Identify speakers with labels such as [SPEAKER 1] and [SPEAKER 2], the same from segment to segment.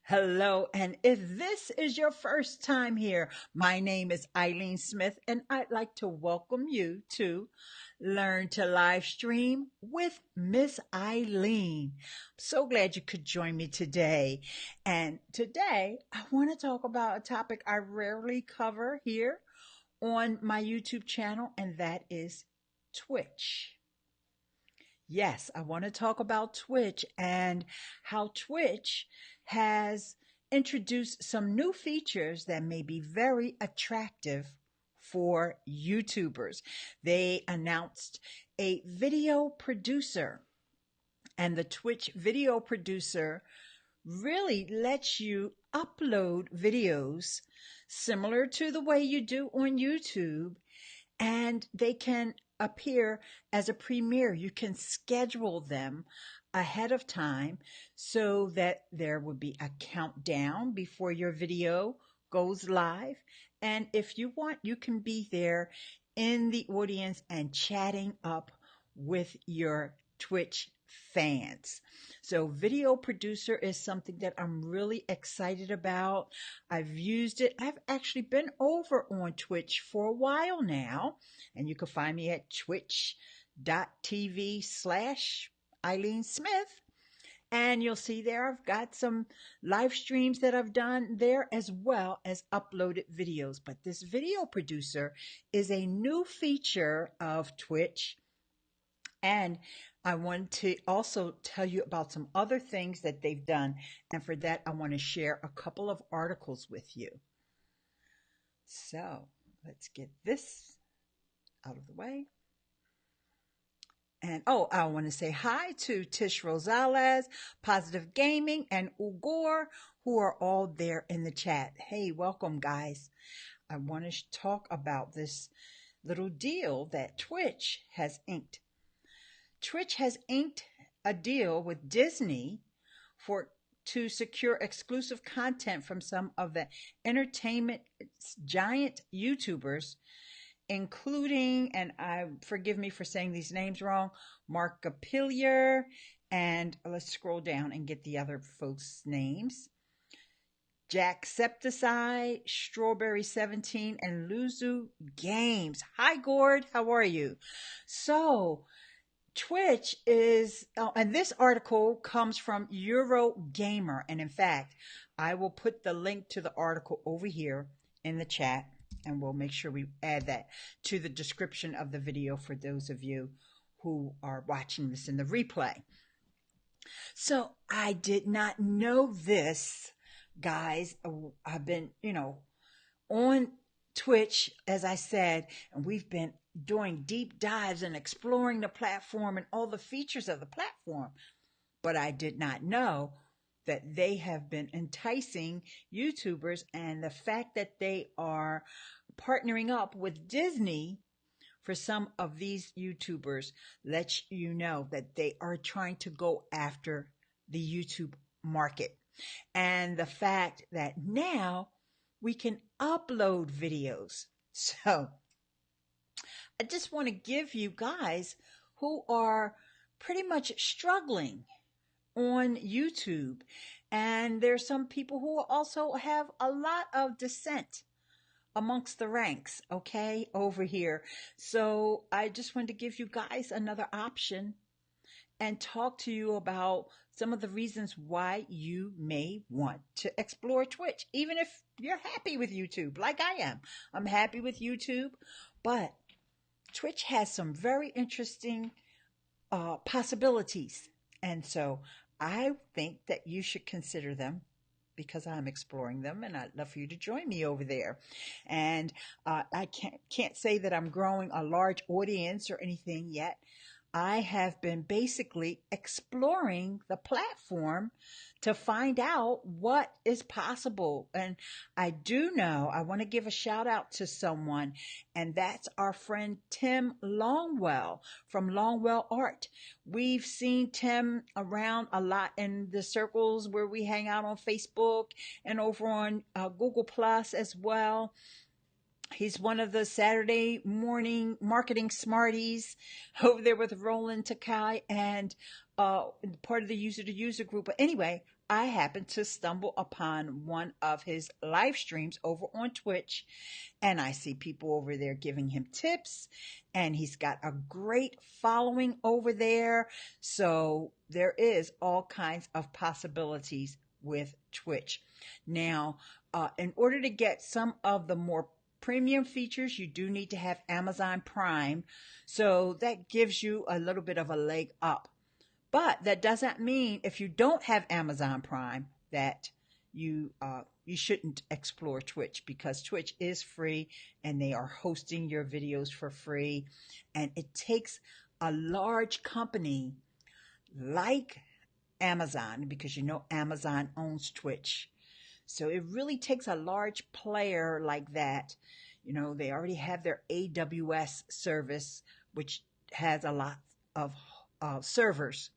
[SPEAKER 1] Hello, and if this is your first time here, my name is Ileane Smith, and I'd like to welcome you to Learn to Live Stream with Miss Ileane. So glad you could join me today. And today, I want to talk about a topic I rarely cover here on my YouTube channel, and that is Twitch. Yes, I want to talk about Twitch and how Twitch has introduced some new features that may be very attractive for YouTubers. They announced a video producer, and the Twitch video producer really lets you upload videos similar to the way you do on YouTube, and they can appear as a premiere. You can schedule them ahead of time so that there will be a countdown before your video goes live. And if you want, you can be there in the audience and chatting up with your Twitch fans. So video producer is something that I'm really excited about. I've used it. I've actually been over on Twitch for a while now, and you can find me at twitch.tv/Ileane Smith. And you'll see there I've got some live streams that I've done there as well as uploaded videos. But this video producer is a new feature of Twitch, and I want to also tell you about some other things that they've done. And for that, I want to share a couple of articles with you. So let's get this out of the way. And I want to say hi to Tish Rosales, Positive Gaming, and Ugor, who are all there in the chat. Hey, welcome, guys. I want to talk about this little deal that Twitch has inked. Twitch has inked a deal with Disney to secure exclusive content from some of the entertainment giant YouTubers, including, and forgive me for saying these names wrong, Mark Gapillier, and let's scroll down and get the other folks' names. Jacksepticeye, Strawberry 17, and Luzu Games. Hi, Gord. How are you? So, Twitch is, and this article comes from Eurogamer. And in fact, I will put the link to the article over here in the chat, and we'll make sure we add that to the description of the video for those of you who are watching this in the replay. So I did not know this, guys. I've been, on Twitch, as I said, and we've been doing deep dives and exploring the platform and all the features of the platform. But I did not know that they have been enticing YouTubers, and the fact that they are partnering up with Disney for some of these YouTubers lets you know that they are trying to go after the YouTube market. And the fact that now we can upload videos. So I just want to give you guys who are pretty much struggling on YouTube. And there's some people who also have a lot of dissent amongst the ranks, okay, over here. So I just wanted to give you guys another option and talk to you about some of the reasons why you may want to explore Twitch, even if you're happy with YouTube, like I am. I'm happy with YouTube, but Twitch has some very interesting possibilities. And so I think that you should consider them, because I'm exploring them, and I'd love for you to join me over there. And I can't say that I'm growing a large audience or anything yet. I have been basically exploring the platform to find out what is possible. And I do know, I want to give a shout out to someone, and that's our friend Tim Longwell from Longwell Art. We've seen Tim around a lot in the circles where we hang out on Facebook and over on Google Plus as well. He's one of the Saturday morning marketing smarties over there with Roland Takai. And part of the user to user group. But anyway, I happened to stumble upon one of his live streams over on Twitch, and I see people over there giving him tips, and he's got a great following over there. So there is all kinds of possibilities with Twitch. Now, in order to get some of the more premium features, you do need to have Amazon Prime. So that gives you a little bit of a leg up. But that doesn't mean if you don't have Amazon Prime that you shouldn't explore Twitch, because Twitch is free and they are hosting your videos for free. And it takes a large company like Amazon, because you know Amazon owns Twitch. So it really takes a large player like that. You know, they already have their AWS service, which has a lot of servers.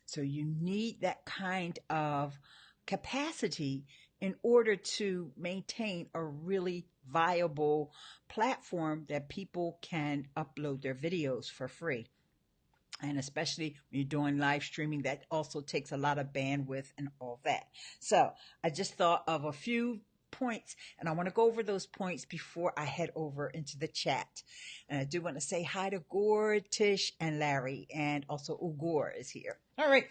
[SPEAKER 1] So you need that kind of capacity in order to maintain a really viable platform that people can upload their videos for free. And especially when you're doing live streaming, that also takes a lot of bandwidth and all that. So I just thought of a few points, and I want to go over those points before I head over into the chat. And I do want to say hi to Gord, Tish, and Larry, and also Ugor is here. All right.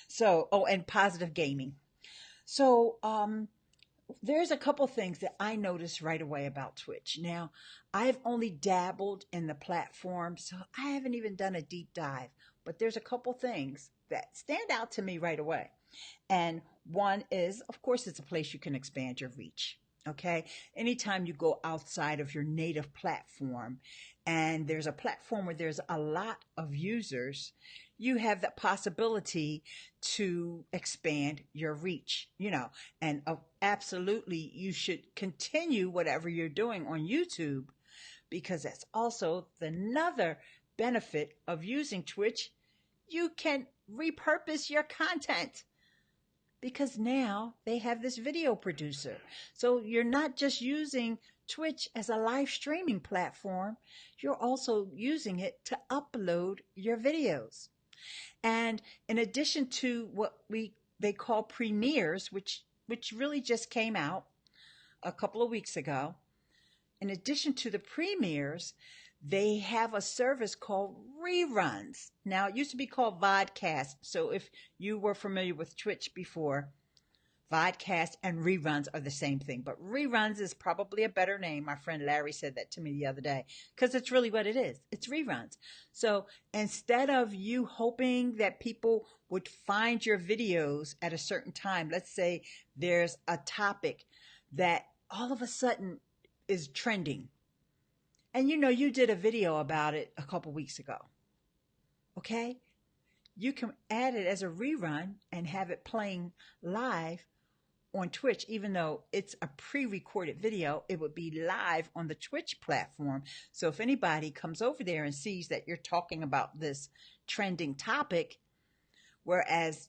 [SPEAKER 1] So, and Positive Gaming. So, there's a couple things that I noticed right away about Twitch. Now, I've only dabbled in the platform, so I haven't even done a deep dive, but there's a couple things that stand out to me right away. And one is, of course, it's a place you can expand your reach. Okay. Anytime you go outside of your native platform and there's a platform where there's a lot of users, you have the possibility to expand your reach, and absolutely you should continue whatever you're doing on YouTube, because that's also another benefit of using Twitch. You can repurpose your content, because now they have this video producer. So you're not just using Twitch as a live streaming platform, you're also using it to upload your videos. And in addition to what they call premieres, which really just came out a couple of weeks ago, in addition to the premieres, they have a service called reruns. Now, it used to be called vodcast. So if you were familiar with Twitch before, vodcast and reruns are the same thing. But reruns is probably a better name. My friend Larry said that to me the other day, because it's really what it is. It's reruns. So instead of you hoping that people would find your videos at a certain time, let's say there's a topic that all of a sudden is trending, and you did a video about it a couple weeks ago. Okay? You can add it as a rerun and have it playing live on Twitch. Even though it's a pre-recorded video, it would be live on the Twitch platform. So if anybody comes over there and sees that you're talking about this trending topic, whereas,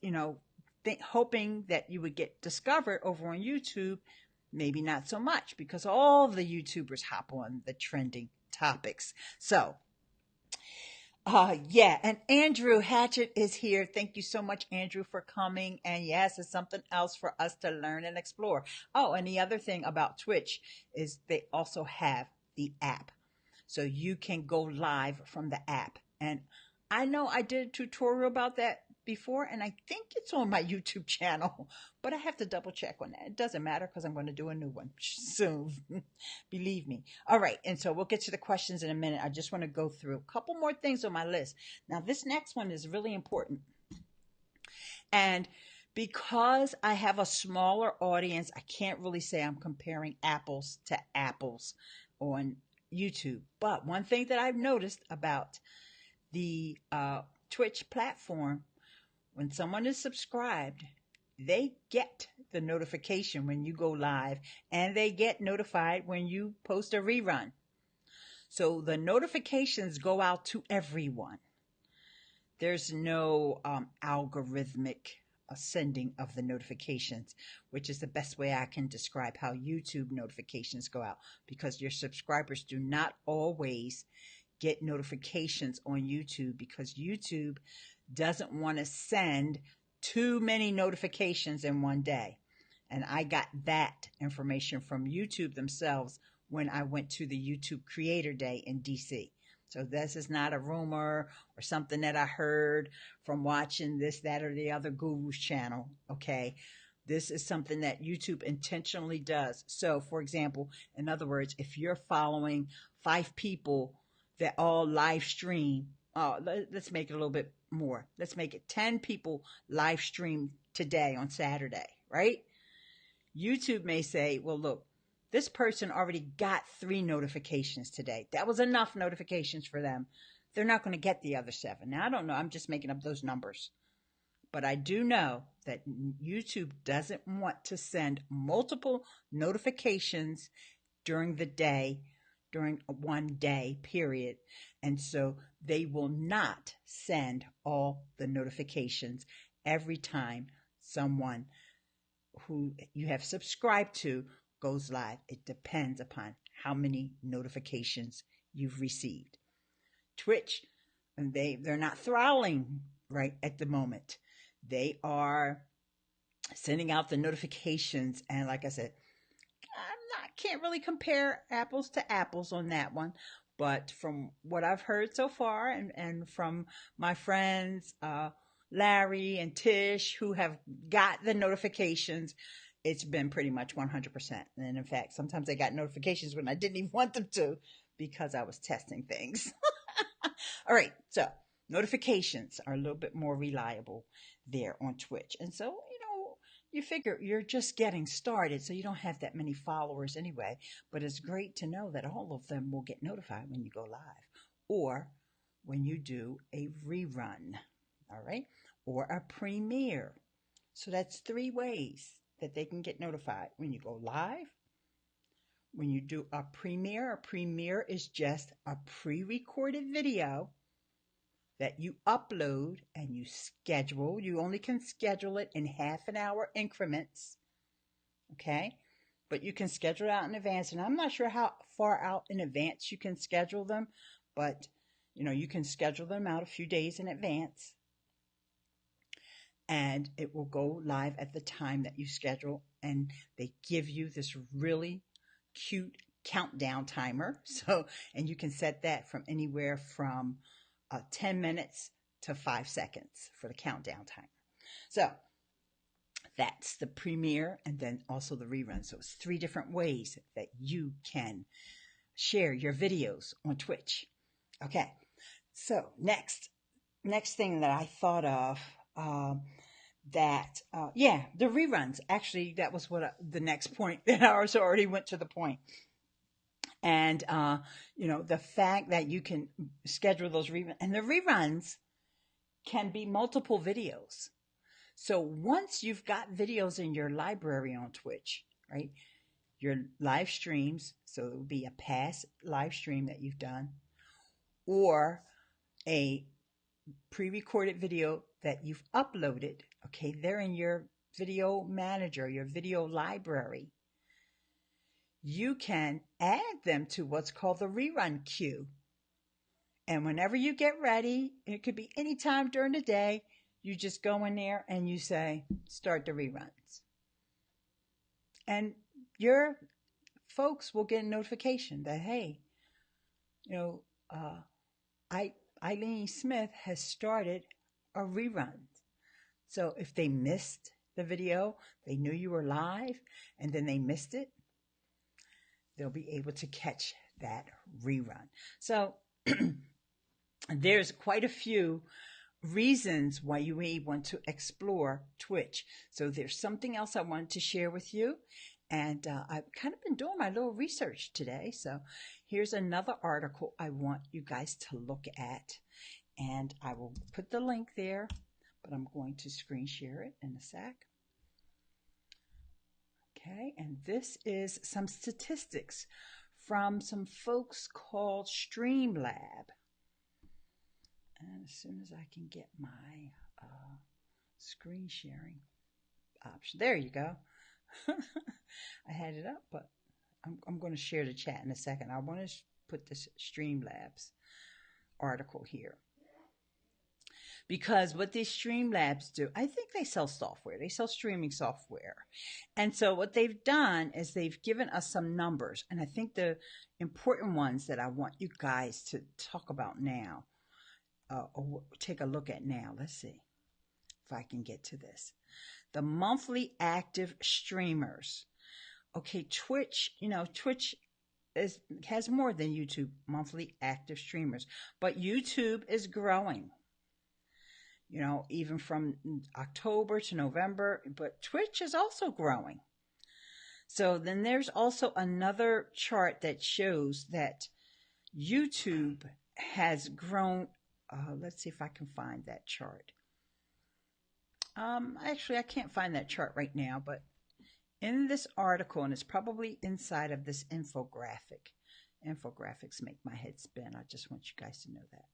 [SPEAKER 1] hoping that you would get discovered over on YouTube, maybe not so much, because all the YouTubers hop on the trending topics. So, and Andrew Hatchett is here. Thank you so much, Andrew, for coming. And yes, it's something else for us to learn and explore. Oh, and the other thing about Twitch is they also have the app. So you can go live from the app. And I know I did a tutorial about that before, and I think it's on my YouTube channel, but I have to double check on that. It doesn't matter, because I'm going to do a new one soon. Believe me. All right. And so we'll get to the questions in a minute. I just want to go through a couple more things on my list. Now, this next one is really important. And because I have a smaller audience, I can't really say I'm comparing apples to apples on YouTube. But one thing that I've noticed about the Twitch platform, when someone is subscribed, they get the notification when you go live, and they get notified when you post a rerun. So the notifications go out to everyone. There's no algorithmic sending of the notifications, which is the best way I can describe how YouTube notifications go out, because your subscribers do not always get notifications on YouTube, because YouTube doesn't want to send too many notifications in one day. And I got that information from YouTube themselves when I went to the YouTube Creator Day in DC. So this is not a rumor or something that I heard from watching this, that, or the other guru's channel. Okay. This is something that YouTube intentionally does. So, for example, in other words, if you're following 5 people that all live stream, let's make it a little bit more. Let's make it 10 people live stream today on Saturday, right? YouTube may say, well, look, this person already got 3 notifications today. That was enough notifications for them. They're not going to get the other 7. Now, I don't know. I'm just making up those numbers. But I do know that YouTube doesn't want to send multiple notifications during the day, during a one day period. And so they will not send all the notifications every time someone who you have subscribed to goes live. It depends upon how many notifications you've received. Twitch, and they're not throttling right at the moment. They are sending out the notifications, and like I said, can't really compare apples to apples on that one. But from what I've heard so far, and from my friends Larry and Tish, who have got the notifications, it's been pretty much 100%. And in fact, sometimes I got notifications when I didn't even want them to, because I was testing things. All right, so notifications are a little bit more reliable there on Twitch. And so, you figure you're just getting started, so you don't have that many followers anyway. But it's great to know that all of them will get notified when you go live, or when you do a rerun, all right, or a premiere. So that's 3 ways that they can get notified: when you go live, when you do a premiere is just a pre-recorded video that you upload and you schedule. You only can schedule it in half an hour increments, okay? But you can schedule it out in advance, and I'm not sure how far out in advance you can schedule them, but you can schedule them out a few days in advance, and it will go live at the time that you schedule. And they give you this really cute countdown timer. So, and you can set that from anywhere from 10 minutes to 5 seconds for the countdown timer. So that's the premiere, and then also the rerun. So it's 3 different ways that you can share your videos on Twitch. Okay, so next thing that I thought of, the reruns. Actually, that was the next point that I already went to the point. And, the fact that you can schedule those reruns, and the reruns can be multiple videos. So once you've got videos in your library on Twitch, right, your live streams, so it would be a past live stream that you've done, or a pre-recorded video that you've uploaded, okay, they're in your video manager, your video library. You can add them to what's called the rerun queue. And whenever you get ready, it could be any time during the day, you just go in there and you say, start the reruns. And your folks will get a notification that, hey, Ileane Smith has started a rerun. So if they missed the video, they knew you were live, and then they missed it, they'll be able to catch that rerun. So there's quite a few reasons why you may want to explore Twitch. So there's something else I wanted to share with you. And I've kind of been doing my little research today. So here's another article I want you guys to look at. And I will put the link there, but I'm going to screen share it in a sec. Okay, and this is some statistics from some folks called Streamlab. And as soon as I can get my screen sharing option, there you go. I had it up, but I'm going to share the chat in a second. I want to put this Streamlabs article here, because what these Streamlabs do, I think they sell software. They sell streaming software. And so what they've done is they've given us some numbers. And I think the important ones that I want you guys to talk about now, or take a look at now. Let's see if I can get to this. The monthly active streamers. Okay, Twitch, Twitch has more than YouTube monthly active streamers, but YouTube is growing. Even from October to November, but Twitch is also growing. So then there's also another chart that shows that YouTube has grown. Let's see if I can find that chart. Actually, I can't find that chart right now, but in this article, and it's probably inside of this infographic. Infographics make my head spin. I just want you guys to know that.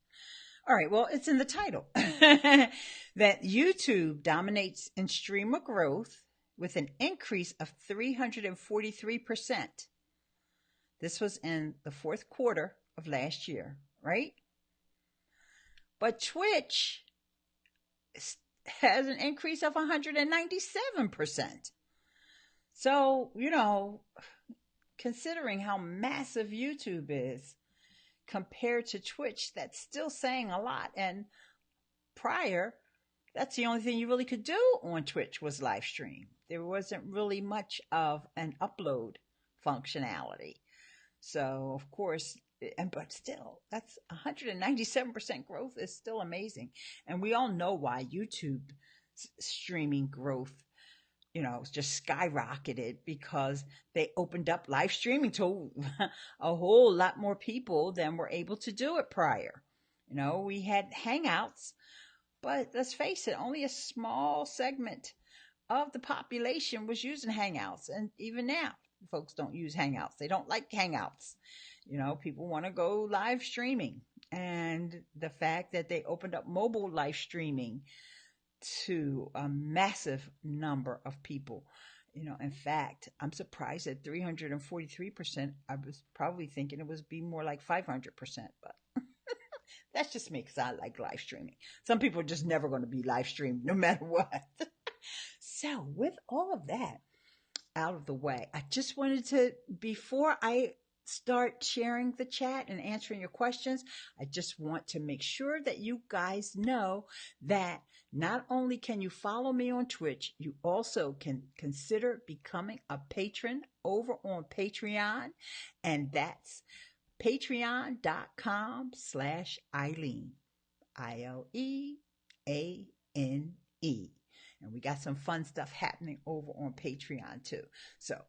[SPEAKER 1] All right, well, it's in the title that YouTube dominates in streamer growth with an increase of 343%. This was in the fourth quarter of last year, right? But Twitch has an increase of 197%. So, considering how massive YouTube is, compared to Twitch, that's still saying a lot. And prior, that's the only thing you really could do on Twitch was live stream. There wasn't really much of an upload functionality. So, of course, but still, that's 197% growth is still amazing. And we all know why YouTube streaming growth just skyrocketed, because they opened up live streaming to a whole lot more people than were able to do it prior. We had Hangouts, but let's face it, only a small segment of the population was using Hangouts. And even now, folks don't use Hangouts. They don't like Hangouts. People want to go live streaming. And the fact that they opened up mobile live streaming to a massive number of people. In fact, I'm surprised at 343%. I was probably thinking it would be more like 500%, but that's just me, because I like live streaming. Some people are just never going to be live streamed no matter what. So with all of that out of the way, I just wanted to, before I start sharing the chat and answering your questions, I just want to make sure that you guys know that not only can you follow me on Twitch, you also can consider becoming a patron over on Patreon. And that's patreon.com/Ileane. ILEANE. And we got some fun stuff happening over on Patreon too. So